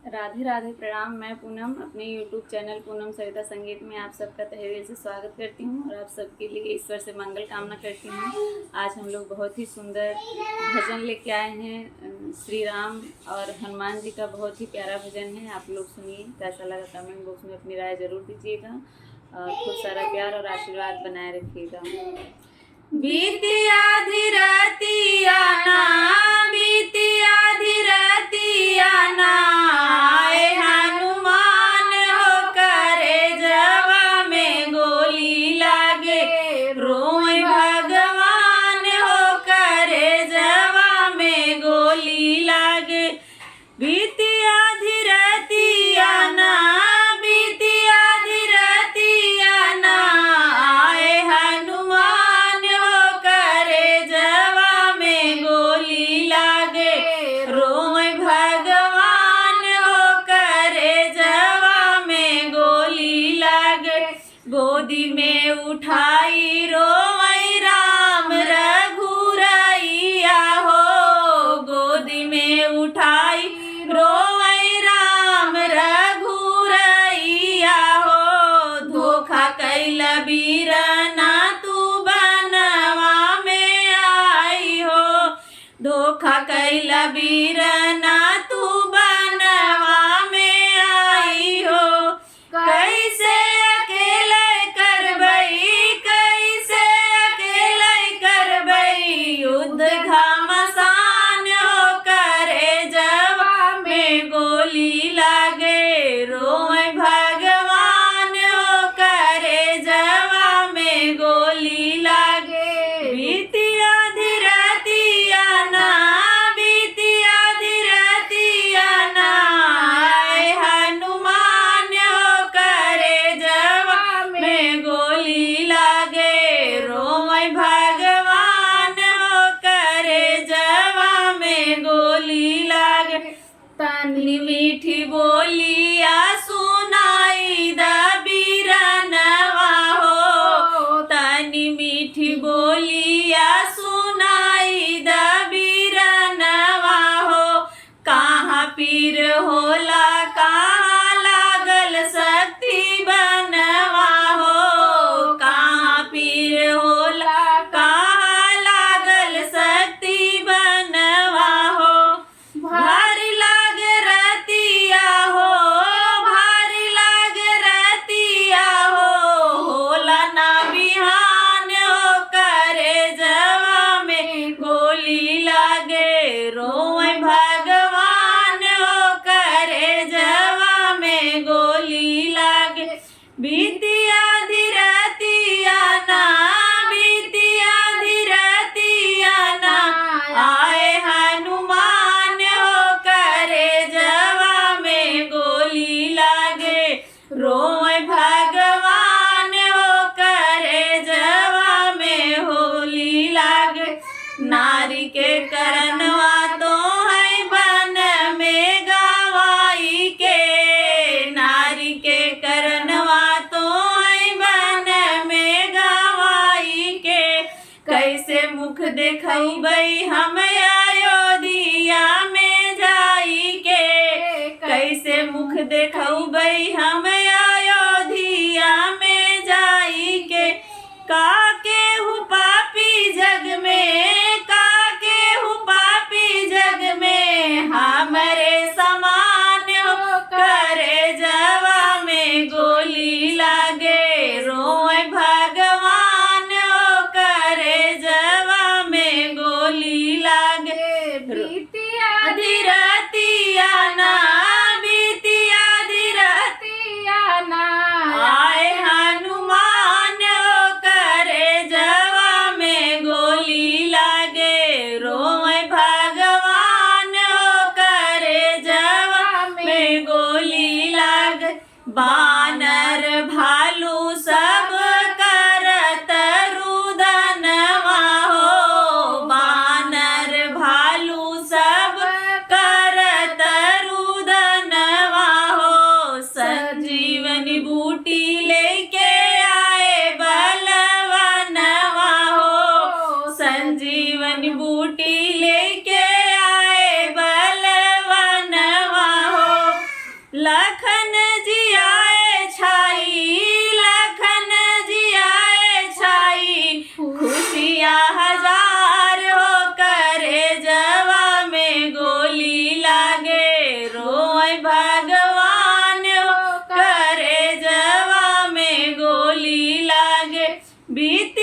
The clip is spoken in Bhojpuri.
राधे राधे, प्रणाम। मैं पूनम अपने YouTube चैनल पूनम सविता संगीत में आप सबका तहे दिल से स्वागत करती हूँ और आप सबके लिए ईश्वर से मंगल कामना करती हूँ। आज हम लोग बहुत ही सुंदर भजन लेके आए हैं। श्री राम और हनुमान जी का बहुत ही प्यारा भजन है। आप लोग सुनिए, कैसा लगा कमेंट बॉक्स में अपनी राय ज़रूर दीजिएगा और खूब सारा प्यार और आशीर्वाद बनाए रखिएगा। बीतिया धीरतिया ना, बीतिया धीरतिया ना, आए हनुमान हो करे जवा में गोली लागे, रोए भगवान हो करे जवा में गोली लागे। बीतिया धीरतिया ना, बीतिया धीरतिया ना, आए हनुमान हो करे जवा में गोली लागे, रोए भगवान हो करे जवा में गोली लागे। गोदी में उठाई रोए राम रघुरैया हो, गोदी में उठाई रोए राम रघुरैया हो। धोखा कैला बीरना तू बनवा में आई हो, धोखा कैला बीरना तू बनवा में आई हो। कैसे अकेले करबई, कैसे अकेले करबई, युद्ध घमासान हो करे जवा में गोली लागे, रोए भगवान हो करे जवा में गोली लागे। बीतिया धीरतिया ना, बीतिया धीरतिया ना, आए हनुमान हो करे जवा में गोली लागे, रोए भगवान हो करे जवा में गोली लागे। तनी मीठी बोलिया सुनाई दा बीरनवा हो, तनी मीठी बोलिया सुनाई दा बीरनवा हो। कहाँ पीर होला, कहाँ लागल शक्ति बनवा हो, कहाँ पीर होला, कहाँ लागल शक्ति बनवा हो। भारी लागे रतिया हो, भारी लागे रतिया हो, होला ना बिहान हो करे जवा में गोली लागे, रोए भगवान हो करे जवा में गोली लागे। बीतिया धीरतिया ना, बीतिया धीरतिया ना, आए हनुमान हो करे जवा में गोली लागे, रोए भगवान हो करे जवा में होली लागे। नारी के करनवा तो है बन में गवाई के, नारी के करनवा तो है बन में गवाई के। कैसे मुख देखबै हम अयोध्या में जाई के, कैसे मुख देखबै हम अयोध्या में जाई के। काके हु पापी जग में, काके हु पापी जग में, हमरे समान हो करे जवा में गोली लागे, रोए भगवान हो करे जवा में गोली लागे। बीतिया धीरतिया ना, बीतिया धीरतिया ना, आए हनुमान हो करे जवा में गोली लागे, रोए भगवान हो करे जवा में गोली लागे। बानर भालू सब करत रुदनवा हो, बानर भालू सब करत रुदनवा बीत